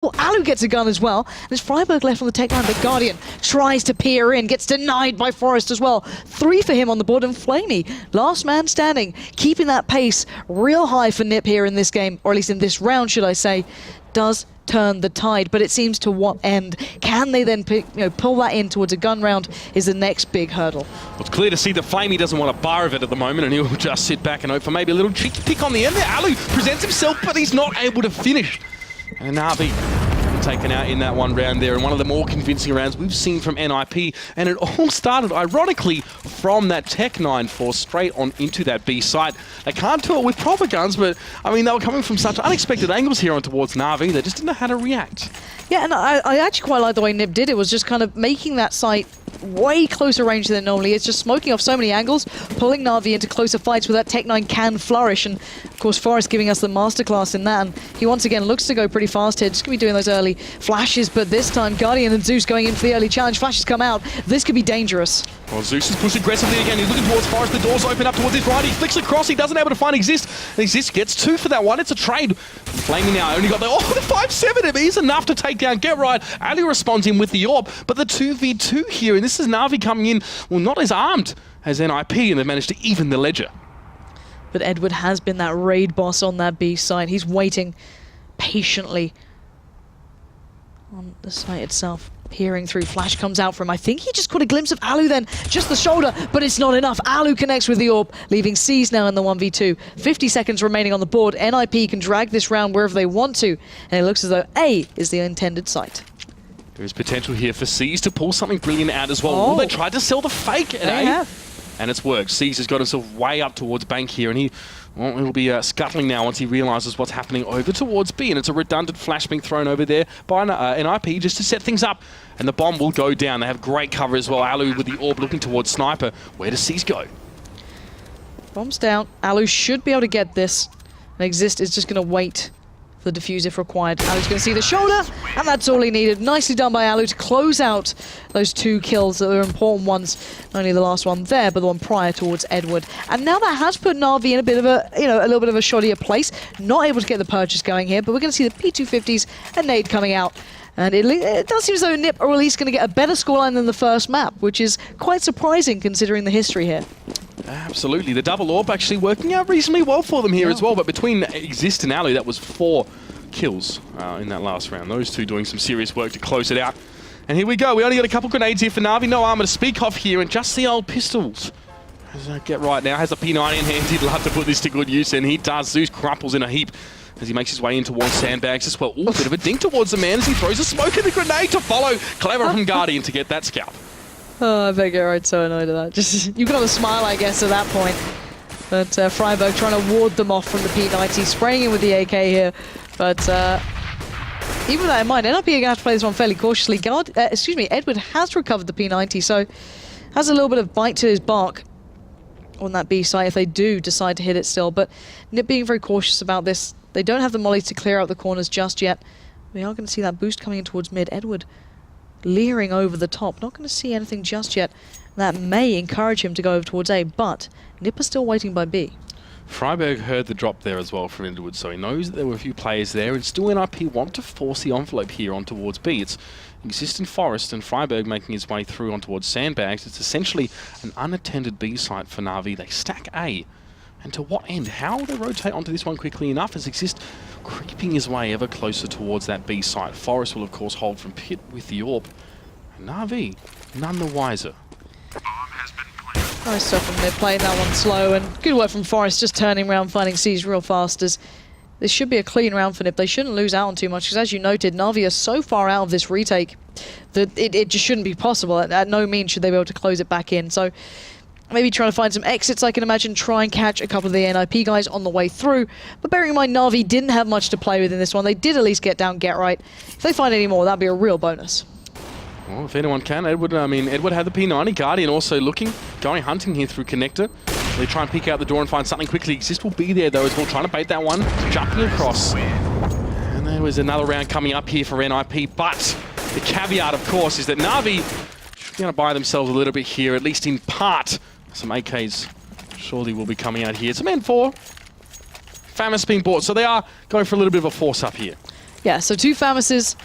Well, Alu gets a gun as well. There's Freiburg left on the tech line, but Guardian tries to peer in, gets denied by Forest as well. 3 for him on the board, and Flamey, last man standing, keeping that pace real high for NiP here in this game, or at least in this round, should I say, does turn the tide. But it seems to what end? Can they then pull that in towards a gun round is the next big hurdle. Well, it's clear to see that Flamey doesn't want a bar of it at the moment, and he'll just sit back and hope for maybe a little cheeky pick on the end there. Alu presents himself, but he's not able to finish. And NaVi taken out in that one round there, and one of the more convincing rounds we've seen from NiP. And it all started, ironically, from that Tech-9 force straight on into that B site. They can't do it with proper guns, but, I mean, they were coming from such unexpected angles here on towards NaVi. They just didn't know how to react. Yeah, and I actually quite like the way NiP did it, was just kind of making that site way closer range than normally. It's just smoking off so many angles, pulling NaVi into closer fights where that Tech-9 can flourish. And of course, Forrest giving us the masterclass in that. And he once again looks to go pretty fast here. Just going to be doing those early flashes, but this time Guardian and Zeus going in for the early challenge. Flashes come out. This could be dangerous. Well, Zeus is pushed aggressively again. He's looking towards Forrest. The doors open up towards his right. He flicks across. He doesn't able to find Exist. And Exist gets 2 for that one. It's a trade. Flaming now only got the 5-7. It is enough to take down Get Right. Ali responds in with the AWP, but the 2v2 here, and this is NaVi coming in, well, not as armed as NiP, and they've managed to even the ledger. But Edward has been that raid boss on that B site. He's waiting patiently on the site itself, peering through. Flash comes out for him. I think he just caught a glimpse of Alu then, just the shoulder, but it's not enough. Alu connects with the AWP, leaving C's now in the 1v2. 50 seconds remaining on the board. NiP can drag this round wherever they want to, and it looks as though A is the intended site. There is potential here for C's to pull something brilliant out as well. Oh, they tried to sell the fake at A, and it's worked. C's has got himself way up towards Bank here, and he'll be scuttling now once he realises what's happening over towards B, and it's a redundant flash being thrown over there by NiP just to set things up, and the bomb will go down. They have great cover as well. Alu with the AWP looking towards Sniper. Where does C's go? Bomb's down. Alu should be able to get this, and Exist is just going to wait for the defuse if required. Alu's going to see the shoulder, and that's all he needed. Nicely done by Alu to close out those 2 kills that were important ones. Not only the last one there, but the one prior towards Edward. And now that has put NaVi in a bit of a, a little bit of a shoddier place. Not able to get the purchase going here, but we're going to see the P250s and Nade coming out. And it does seem as though NiP are at least going to get a better scoreline than the first map, which is quite surprising considering the history here. Absolutely. The double AWP actually working out reasonably well for them here as well. But between Exist and Alu, that was 4 kills in that last round. Those two doing some serious work to close it out. And here we go. We only got a couple grenades here for NaVi. No armor to speak of here, and just the old pistols. Get Right now has a P90 in hand. He'd love to put this to good use, and he does. Zeus crumples in a heap as he makes his way in towards sandbags as well. Ooh, bit of a dink towards the man as he throws a smoke and a grenade to follow. Clever from Guardian to get that scalp. Oh, I bet Get Right's so annoyed at that. Just, you got a smile, I guess, at that point. But Freiburg trying to ward them off from the P90, spraying in with the AK here. But even with that in mind, NiP are going to have to play this one fairly cautiously. Edward has recovered the P90, so has a little bit of bite to his bark on that B site if they do decide to hit it still. But NiP being very cautious about this. They don't have the mollies to clear out the corners just yet. We are going to see that boost coming in towards mid. Edward leering over the top. Not going to see anything just yet. That may encourage him to go over towards A, but NiP are still waiting by B. Freiburg heard the drop there as well from Edward, so he knows that there were a few players there, and still NiP want to force the envelope here on towards B. It's Exist in Forest, and Freiburg making his way through on towards Sandbags. It's essentially an unattended B site for NaVi. They stack A. And to what end? How will they rotate onto this one quickly enough as Exist creeping his way ever closer towards that B site? Forest will, of course, hold from pit with the AWP. And NaVi, none the wiser. Nice stuff from NiP, playing that one slow, and good work from Forest, just turning around, finding C's real fast. As this should be a clean round for NiP. They shouldn't lose out on too much, because as you noted, NaVi are so far out of this retake that it just shouldn't be possible. At no means should they be able to close it back in. So maybe trying to find some exits, I can imagine, try and catch a couple of the NiP guys on the way through. But bearing in mind, NaVi didn't have much to play with in this one. They did at least get down Get Right. If they find any more, that'd be a real bonus. Well, if anyone can, Edward had the P90. Guardian also going hunting here through Connector. They try and peek out the door and find something quickly. Exist will be there though as well, trying to bait that one, jumping across. And there was another round coming up here for NiP, but the caveat, of course, is that NaVi should be able to buy themselves a little bit here, at least in part. Some AKs surely will be coming out here. It's a man 4. Famous being bought, so they are going for a little bit of a force up here. Yeah, so 2 Famises.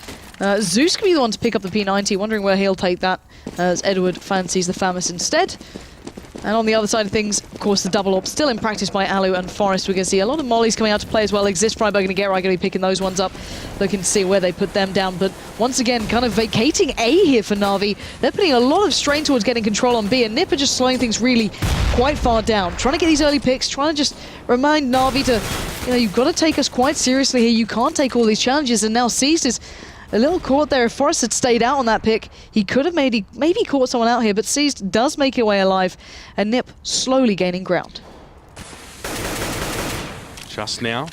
Zeus can be the one to pick up the P90, wondering where he'll take that, as Edward fancies the Famis instead. And on the other side of things, of course, the double AWP still in practice by Alu and Forest. We're going to see a lot of mollies coming out to play as well. Exist, Freiburg and Get Right going to be picking those ones up, looking to see where they put them down. But once again, kind of vacating A here for NaVi. They're putting a lot of strain towards getting control on B, and NiP are just slowing things really quite far down. Trying to get these early picks, trying to just remind NaVi to, you've got to take us quite seriously here. You can't take all these challenges, and now Seized is a little caught there. If Forrest had stayed out on that pick, he could have maybe caught someone out here, but Seized does make it away alive, and NiP slowly gaining ground. Just now,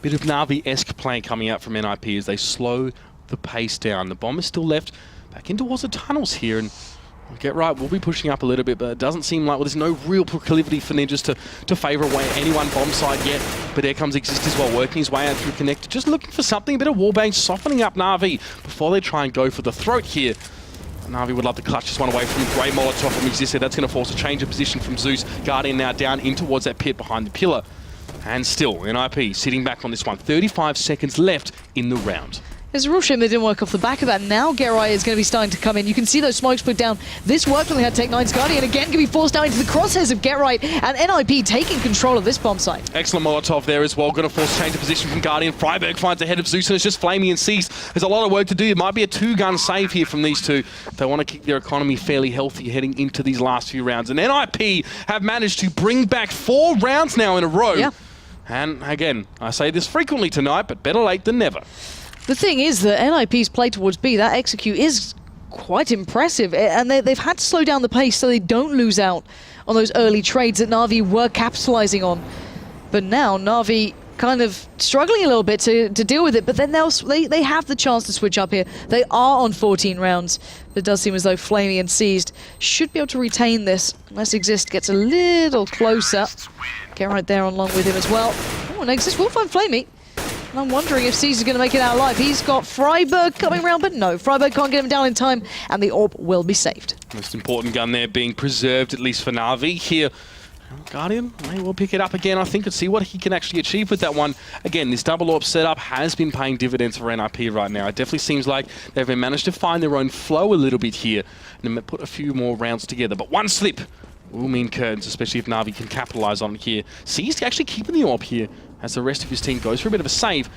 bit of NaVi-esque play coming out from NiP as they slow the pace down. The bomb is still left back in towards the tunnels here, and Get Right will be pushing up a little bit, but it doesn't seem like, well, there's no real proclivity for Ninjas to favour any one bomb side yet. But here comes Exist as well, working his way out through Connect, just looking for something, a bit of wallbang, softening up NaVi before they try and go for the throat here. NaVi would love to clutch this one away from Grey Molotov from Exist. That's going to force a change of position from Zeus. Guardian now down in towards that pit behind the pillar. And still, NiP sitting back on this one. 35 seconds left in the round. It's a real shame they didn't work off the back of that. Now Get Right is going to be starting to come in. You can see those smokes put down. This worked when they had Tech 9's Guardian. Again, can be forced down into the crosshairs of Get Right, and NiP taking control of this bomb site. Excellent Molotov there as well. Going to force change of position from Guardian. Freiburg finds ahead of Zeus, and it's just Flamey and Seized. There's a lot of work to do. It might be a 2-gun save here from these two. They want to keep their economy fairly healthy heading into these last few rounds. And NiP have managed to bring back 4 rounds now in a row. Yeah. And again, I say this frequently tonight, but better late than never. The thing is that NiP's play towards B, that execute is quite impressive, and they've had to slow down the pace so they don't lose out on those early trades that NaVi were capitalizing on. But now NaVi kind of struggling a little bit to deal with it, but then they have the chance to switch up here. They are on 14 rounds, but it does seem as though Flamey and Seized should be able to retain this unless Exist gets a little closer. Get Right there along with him as well. Oh, and Exist will find Flamey. And I'm wondering if Seized is going to make it out alive. He's got Freiburg coming around, but no, Freiburg can't get him down in time, and the AWP will be saved. Most important gun there being preserved, at least for NaVi here. Guardian may well pick it up again, I think, and see what he can actually achieve with that one. Again, this double AWP setup has been paying dividends for NiP right now. It definitely seems like they've managed to find their own flow a little bit here and put a few more rounds together. But one slip will mean curtains, especially if NaVi can capitalize on it here. Seized actually keeping the AWP here as the rest of his team goes for a bit of a save.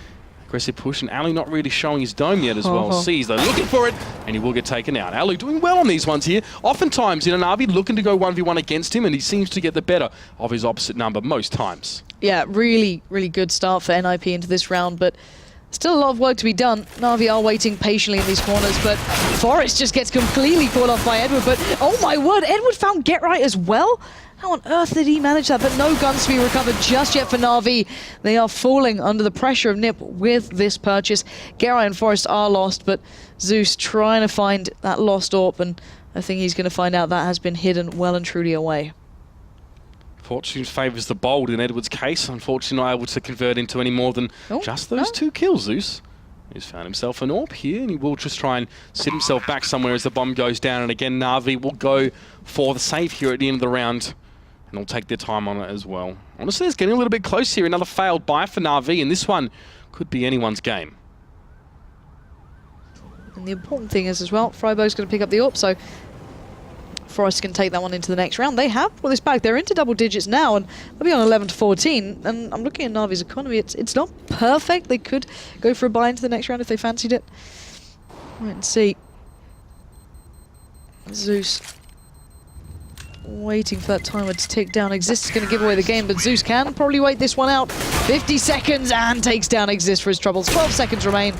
Aggressive push, and Alu not really showing his dome yet as well. Seized, they're looking for it, and he will get taken out. Alu doing well on these ones here. Oftentimes, NaVi looking to go 1v1 against him, and he seems to get the better of his opposite number most times. Yeah, really, really good start for NiP into this round, but still a lot of work to be done. NaVi are waiting patiently in these corners, but Forrest just gets completely caught off by Edward. But oh my word, Edward found Get Right as well? How on earth did he manage that? But no guns to be recovered just yet for NaVi. They are falling under the pressure of NiP with this purchase. Get Right and Forrest are lost, but Zeus trying to find that lost AWP, and I think he's going to find out that has been hidden well and truly away. Fortune favours the bold in Edward's case. Unfortunately, not able to convert into any more than just those 2 kills, Zeus. He's found himself an AWP here, and he will just try and sit himself back somewhere as the bomb goes down. And again, NaVi will go for the save here at the end of the round, and they'll take their time on it as well. Honestly, it's getting a little bit close here. Another failed buy for NaVi, and this one could be anyone's game. And the important thing is as well, Freiburg's going to pick up the AWP, so Forrest can take that one into the next round. They have put this back. They're into double digits now, and they'll be on 11-14. And I'm looking at NaVi's economy. It's not perfect. They could go for a buy into the next round if they fancied it. Wait and see. Zeus waiting for that timer to tick down. Exist is going to give away the game, but Zeus can probably wait this one out. 50 seconds and takes down Exist for his troubles. 12 seconds remain.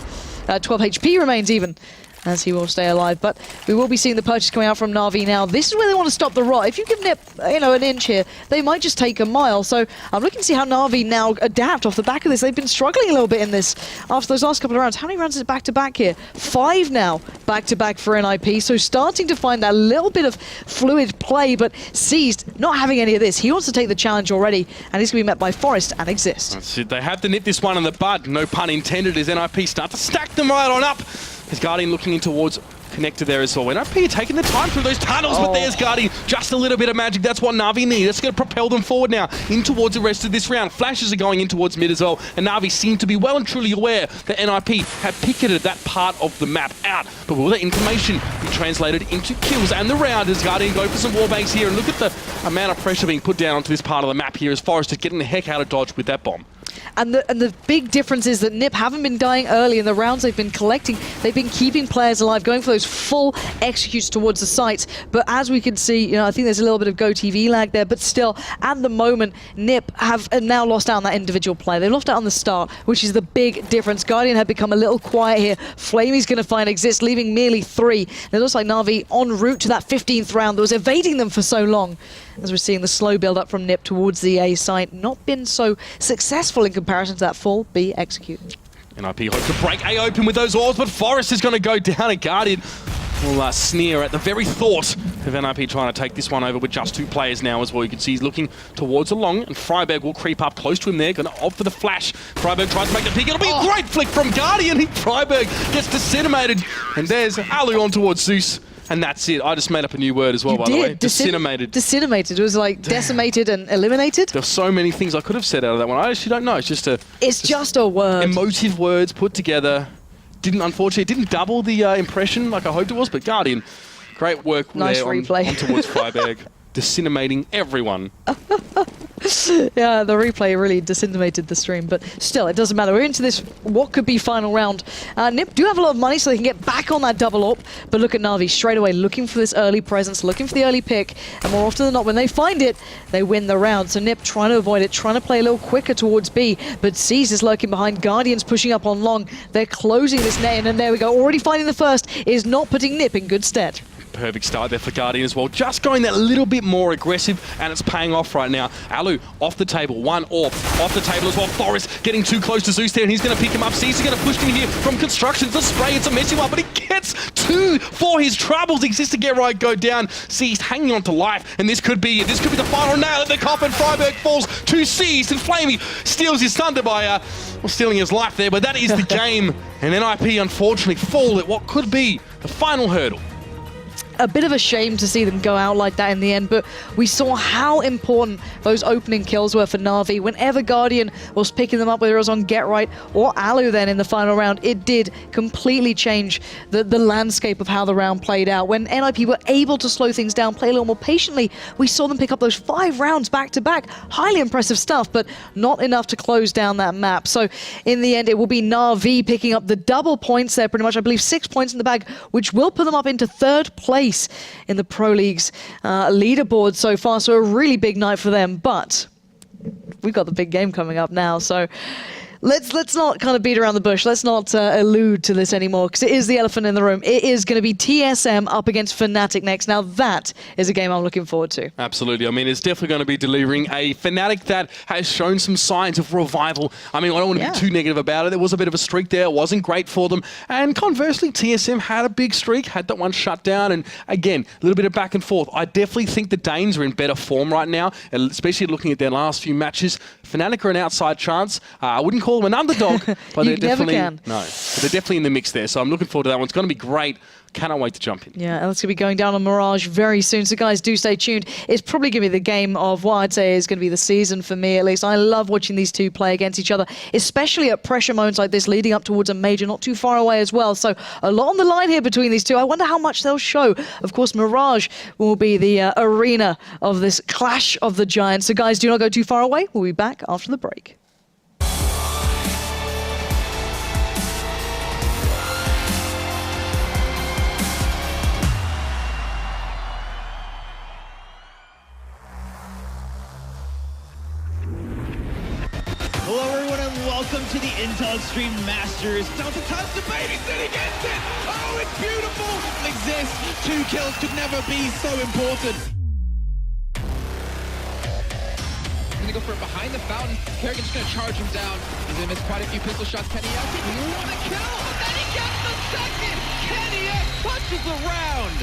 12 HP remains even, as he will stay alive. But we will be seeing the purchase coming out from NaVi now. This is where they want to stop the rot. If you give NiP, an inch here, they might just take a mile. So I'm looking to see how NaVi now adapt off the back of this. They've been struggling a little bit in this after those last couple of rounds. How many rounds is it back-to-back here? 5 now, back-to-back for NiP. So starting to find that little bit of fluid play, but Seized not having any of this. He wants to take the challenge already, and he's going to be met by Forrest and Exist. That's it. They have to nip this one in the bud. No pun intended, as NiP start to stack them right on up. His Guardian looking in towards connected there as well. NiP taking the time through those tunnels, but there's Guardian. Just a little bit of magic. That's what NaVi need. That's going to propel them forward now in towards the rest of this round. Flashes are going in towards mid as well, and NaVi seem to be well and truly aware that NiP have picketed that part of the map out. But will that information be translated into kills and the round as Guardian go for some wallbangs here? And look at the amount of pressure being put down onto this part of the map here as far as just getting the heck out of dodge with that bomb. And the big difference is that NiP haven't been dying early in the rounds they've been collecting. They've been keeping players alive, going for those full executes towards the sites. But as we can see, you know, I think there's a little bit of GoTV lag there, but still, at the moment, NiP have now lost out on that individual play. They lost out on the start, which is the big difference. Guardian have become a little quiet here. Flamey's going to find Exist, leaving merely 3. And it looks like NaVi en route to that 15th round that was evading them for so long. As we're seeing the slow build-up from NiP towards the A site, not been so successful in comparison to that full B execute. NiP hope to break A open with those orbs, but Forest is going to go down, and Guardian will sneer at the very thought of NiP trying to take this one over with just 2 players now as well. You can see he's looking towards a long, and Freiberg will creep up close to him there, going to opt for the flash. Freiberg tries to make the pick. It'll be a great flick from Guardian. Freiberg gets decimated, and there's Alu on towards Zeus. And that's it. I just made up a new word as well, by the way. Decimated. Decimated. It was like decimated and eliminated. There's so many things I could have said out of that one. I actually don't know. It's just a word. Emotive words put together. Unfortunately, it didn't double the impression like I hoped it was, but Guardian, great work nice there replay. on towards Freiberg. Decimating everyone. Yeah, the replay really decimated the stream, but still, it doesn't matter. We're into this, what could be final round. NiP do have a lot of money, so they can get back on that double up, but look at NaVi straight away, looking for this early presence, looking for the early pick, and more often than not, when they find it, they win the round. So NiP trying to avoid it, trying to play a little quicker towards B, but C's is lurking behind. Guardians pushing up on long. They're closing this net, and there we go. Already finding the first is not putting NiP in good stead. Perfect start there for Guardian as well. Just going that little bit more aggressive, and it's paying off right now. Alu off the table, 1 orb off the table as well. Forest getting too close to Zeus there, and he's going to pick him up. C's going to push him here from construction. The spray, it's a messy one, but he gets 2 for his troubles. Exists to get right, go down. C's hanging on to life, and this could be it. This could be the final nail at the coffin. Freiberg falls to C's, and Flamey steals his thunder by stealing his life there, but that is the game. And NiP unfortunately fall at what could be the final hurdle. A bit of a shame to see them go out like that in the end, but we saw how important those opening kills were for NaVi. Whenever Guardian was picking them up, whether it was on Get Right or Alu then in the final round, it did completely change the landscape of how the round played out. When NiP were able to slow things down, play a little more patiently, we saw them pick up those 5 rounds back to back. Highly impressive stuff, but not enough to close down that map. So in the end, it will be NaVi picking up the double points there, pretty much, I believe 6 points in the bag, which will put them up into 3rd place in the Pro League's leaderboard so far. So a really big night for them, but we've got the big game coming up now. So let's not kind of beat around the bush. Let's not allude to this anymore, because it is the elephant in the room. It is going to be TSM up against Fnatic next. Now that is a game I'm looking forward to. Absolutely. I mean, it's definitely going to be delivering a Fnatic that has shown some signs of revival. I mean, I don't want to be too negative about it. There was a bit of a streak there. It wasn't great for them. And conversely, TSM had a big streak, had that one shut down. And again, a little bit of back and forth. I definitely think the Danes are in better form right now, especially looking at their last few matches. Fnatic are an outside chance. I wouldn't call them an underdog, but they're definitely but they're definitely in the mix there. So I'm looking forward to that one. It's going to be great. Cannot wait to jump in. Yeah, that's going to be going down on Mirage very soon. So guys, do stay tuned. It's probably going to be the game of what I'd say is going to be the season for me, at least. I love watching these two play against each other, especially at pressure moments like this, leading up towards a major not too far away as well. So a lot on the line here between these two. I wonder how much they'll show. Of course, Mirage will be the arena of this clash of the giants. So guys, do not go too far away. We'll be back after the break. Hello everyone and welcome to the Intel Extreme Masters. Delta Tusk debating against it. Oh, it's beautiful. Exists. 2 kills could never be so important. He's gonna go for it behind the fountain. Kerrigan's gonna charge him down. He's gonna miss quite a few pistol shots. Kenny F, he won a kill, and then he gets the second. Kenny F punches the round.